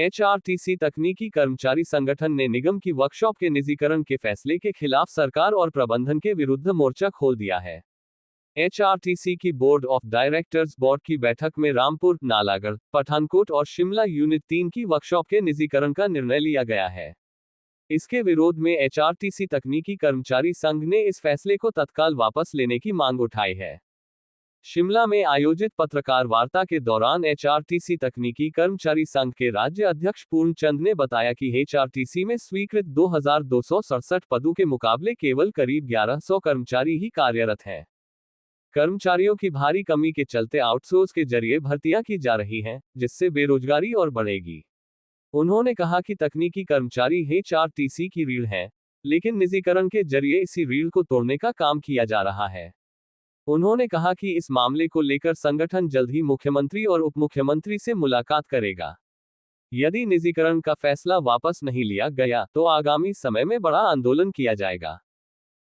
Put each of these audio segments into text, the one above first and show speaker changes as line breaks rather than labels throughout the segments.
HRTC तकनीकी कर्मचारी संगठन ने निगम की वर्कशॉप के निजीकरण के फैसले के खिलाफ सरकार और प्रबंधन के विरुद्ध मोर्चा खोल दिया है। एचआरटीसी की बोर्ड ऑफ डायरेक्टर्स बोर्ड की बैठक में रामपुर, नालागढ़, पठानकोट और शिमला यूनिट 3 की वर्कशॉप के निजीकरण का निर्णय लिया गया है। इसके विरोध में एचआरटीसी तकनीकी कर्मचारी संघ ने इस फैसले को तत्काल वापस लेने की मांग उठाई है। शिमला में आयोजित पत्रकार वार्ता के दौरान एचआरटीसी तकनीकी कर्मचारी संघ के राज्य अध्यक्ष पूर्णचंद ने बताया कि एचआरटीसी में स्वीकृत 2267 पदों के मुकाबले केवल करीब 1100 कर्मचारी ही कार्यरत हैं। कर्मचारियों की भारी कमी के चलते आउटसोर्स के जरिए भर्तियां की जा रही हैं, जिससे बेरोजगारी और बढ़ेगी। उन्होंने कहा कि तकनीकी कर्मचारी एचआरटीसी की रीढ़ हैं, लेकिन निजीकरण के जरिए इसी रीढ़ को तोड़ने का काम किया जा रहा है। उन्होंने कहा कि इस मामले को लेकर संगठन जल्द ही मुख्यमंत्री और उपमुख्यमंत्री से मुलाकात करेगा। यदि निजीकरण का फैसला वापस नहीं लिया गया तो आगामी समय में बड़ा आंदोलन किया जाएगा।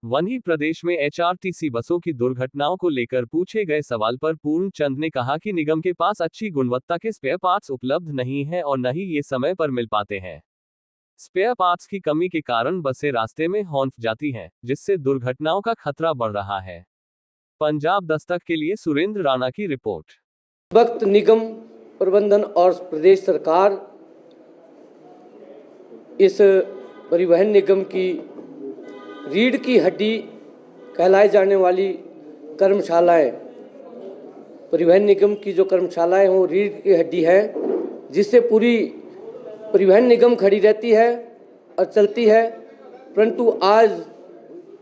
वहीं प्रदेश में एचआरटीसी बसों की दुर्घटनाओं को लेकर पूछे गए सवाल पर पूर्णचंद ने कहा कि निगम के पास अच्छी गुणवत्ता के स्पेयर पार्ट्स उपलब्ध नहीं है और न ही ये समय पर मिल पाते हैं। स्पेयर पार्ट्स की कमी के कारण बसें रास्ते में हॉन्फ जाती हैं, जिससे दुर्घटनाओं का खतरा बढ़ रहा है। पंजाब दस्तक के लिए सुरेंद्र राणा की रिपोर्ट।
वक्त निगम प्रबंधन और प्रदेश सरकार इस परिवहन निगम की रीढ़ की हड्डी कहलाई जाने वाली कर्मशालाएं, परिवहन निगम की जो कर्मशालाएं हैं वो रीढ़ की हड्डी है, जिससे पूरी परिवहन निगम खड़ी रहती है और चलती है। परंतु आज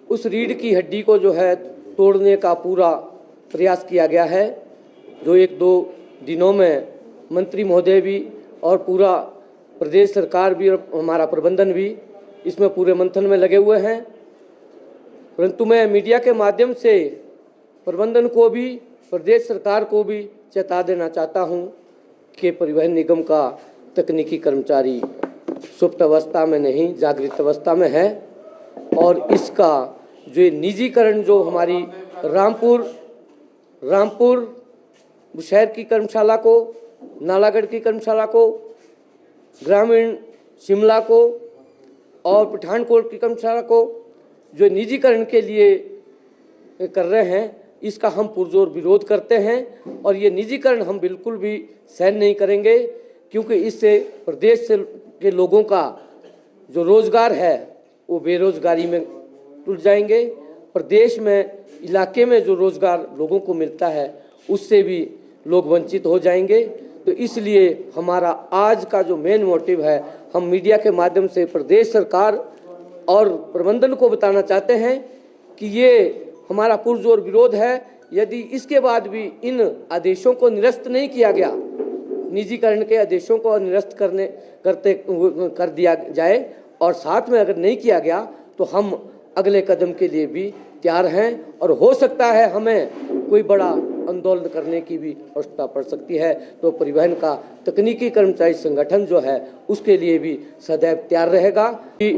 उस रीढ़ की हड्डी को जो है तोड़ने का पूरा प्रयास किया गया है, जो 1-2 दिनों में मंत्री महोदय भी और पूरा प्रदेश सरकार भी और हमारा प्रबंधन भी इसमें पूरे मंथन में लगे हुए हैं। परंतु मैं मीडिया के माध्यम से प्रबंधन को भी, प्रदेश सरकार को भी चेता देना चाहता हूं कि परिवहन निगम का तकनीकी कर्मचारी सुप्त अवस्था में नहीं, जागृत अवस्था में है और इसका जो निजीकरण जो हमारी रामपुर शहर की कर्मशाला को, नालागढ़ की कर्मशाला को, ग्रामीण शिमला को और पठानकोट की कर्मशाला को जो निजीकरण के लिए कर रहे हैं, इसका हम पुरजोर विरोध करते हैं और ये निजीकरण हम बिल्कुल भी सहन नहीं करेंगे, क्योंकि इससे प्रदेश से के लोगों का जो रोजगार है वो बेरोजगारी में टूट जाएंगे। प्रदेश में, इलाके में जो रोजगार लोगों को मिलता है उससे भी लोग वंचित हो जाएंगे। तो इसलिए हमारा आज का जो मेन मोटिव है, हम मीडिया के माध्यम से प्रदेश सरकार और प्रबंधन को बताना चाहते हैं कि ये हमारा पुरजोर विरोध है। यदि इसके बाद भी इन आदेशों को निरस्त नहीं किया गया, निजीकरण के आदेशों को निरस्त कर दिया जाए और साथ में अगर नहीं किया गया तो हम अगले कदम के लिए भी तैयार हैं और हो सकता है हमें कोई बड़ा आंदोलन करने की भी आवश्यकता पड़ सकती है। तो परिवहन का तकनीकी कर्मचारी संगठन जो है उसके लिए भी सदैव तैयार रहेगा कि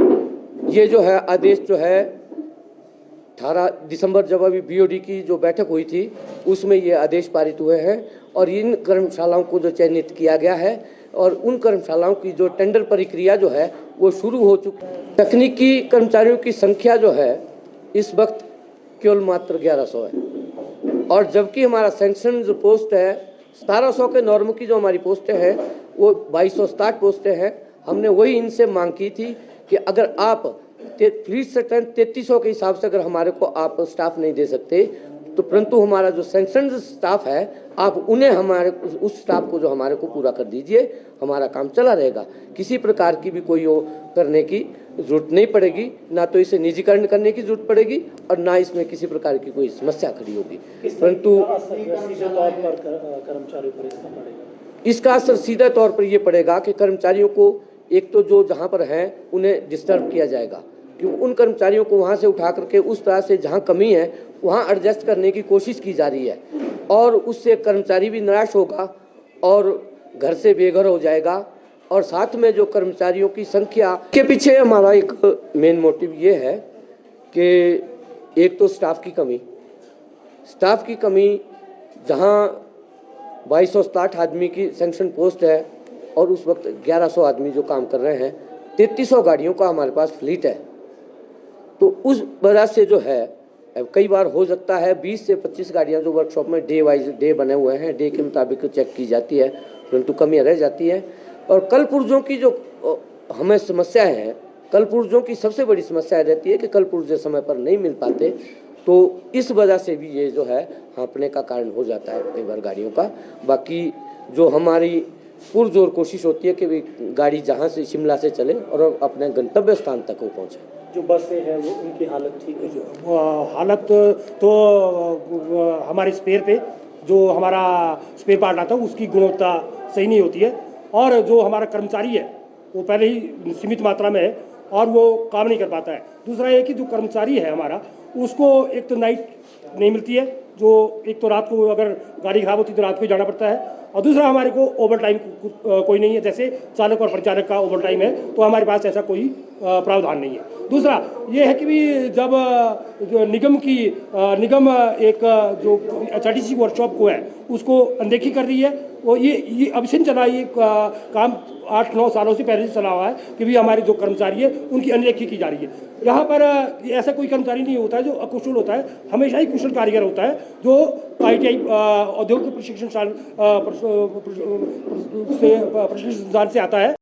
ये जो है आदेश जो है 18 दिसंबर जब अभी बीओडी की जो बैठक हुई थी उसमें ये आदेश पारित हुए हैं और इन कर्मशालाओं को जो चयनित किया गया है और उन कर्मशालाओं की जो टेंडर प्रक्रिया जो है वो शुरू हो चुकी है। तकनीकी कर्मचारियों की संख्या जो है इस वक्त केवल मात्र 1100 है और जबकि हमारा सैंक्शन जो पोस्ट है 1700 के नॉर्म की जो हमारी पोस्टें हैं वो 2260 पोस्टें हैं। हमने वही इनसे मांग की थी कि अगर आप फीस स्ट्रेंथ 3300 के हिसाब से अगर हमारे को आप स्टाफ नहीं दे सकते तो परंतु हमारा जो सैंक्शन स्टाफ है आप उन्हें हमारे उस स्टाफ को जो हमारे को पूरा कर दीजिए, हमारा काम चला रहेगा। किसी प्रकार की भी कोई वो करने की जरूरत नहीं पड़ेगी, ना तो इसे निजीकरण करने की जरूरत पड़ेगी और ना इसमें किसी प्रकार की कोई समस्या खड़ी होगी। परंतु इसका असर सीधे तौर पर ये पड़ेगा कि कर्मचारियों को एक तो जो जहाँ पर हैं उन्हें डिस्टर्ब किया जाएगा, क्योंकि उन कर्मचारियों को वहाँ से उठा करके उस तरह से जहाँ कमी है वहाँ एडजस्ट करने की कोशिश की जा रही है और उससे कर्मचारी भी निराश होगा और घर से बेघर हो जाएगा। और साथ में जो कर्मचारियों की संख्या के पीछे हमारा एक मेन मोटिव ये है कि एक तो स्टाफ की कमी जहाँ 2260 आदमी की सैंक्शन पोस्ट है और उस वक्त 1100 आदमी जो काम कर रहे हैं, 3300 गाड़ियों का हमारे पास फ्लीट है। तो उस वजह से जो है कई बार हो सकता है 20 से 25 गाड़ियां जो वर्कशॉप में डे वाइज डे बने हुए हैं, डे के मुताबिक चेक की जाती है, परंतु कमियां रह जाती है। और कल पुर्जों की जो हमें समस्याएं हैं, कल पुर्जों की सबसे बड़ी समस्या रहती है कि कल पुर्जे समय पर नहीं मिल पाते, तो इस वजह से भी ये जो है हाँपने का कारण हो जाता है कई बार गाड़ियों का। बाकी जो हमारी पुरजोर कोशिश होती है कि गाड़ी जहाँ से शिमला से चले और अपने गंतव्य स्थान तक वो पहुँचे।
जो बसें हैं वो उनकी हालत ठीक है? हालत तो हमारे स्पेयर पे जो हमारा स्पेयर पार्ट आता है उसकी गुणवत्ता सही नहीं होती है, और जो हमारा कर्मचारी है वो पहले ही सीमित मात्रा में है और वो काम नहीं कर पाता है। दूसरा ये कि जो कर्मचारी है हमारा, उसको एक तो नाइट नहीं मिलती है, जो एक तो रात को अगर गाड़ी खराब होती है तो रात को ही जाना पड़ता है, और दूसरा हमारे को ओवर टाइम कोई नहीं है। जैसे चालक और परिचालक का ओवर टाइम है तो हमारे पास ऐसा कोई प्रावधान नहीं है। दूसरा ये है कि भी जब जो निगम एक जो HRTC वर्कशॉप को है उसको अनदेखी कर रही है, वो ये अब से चला, ये काम 8-9 सालों से पहले से चला हुआ है कि भी हमारे जो कर्मचारी है उनकी अनदेखी की जा रही है। यहाँ पर ऐसा कोई कर्मचारी नहीं होता है जो अकुशल होता है, हमेशा ही कुशल कारीगर होता है जो ITI औद्योगिक प्रशिक्षण संस्थान से आता है।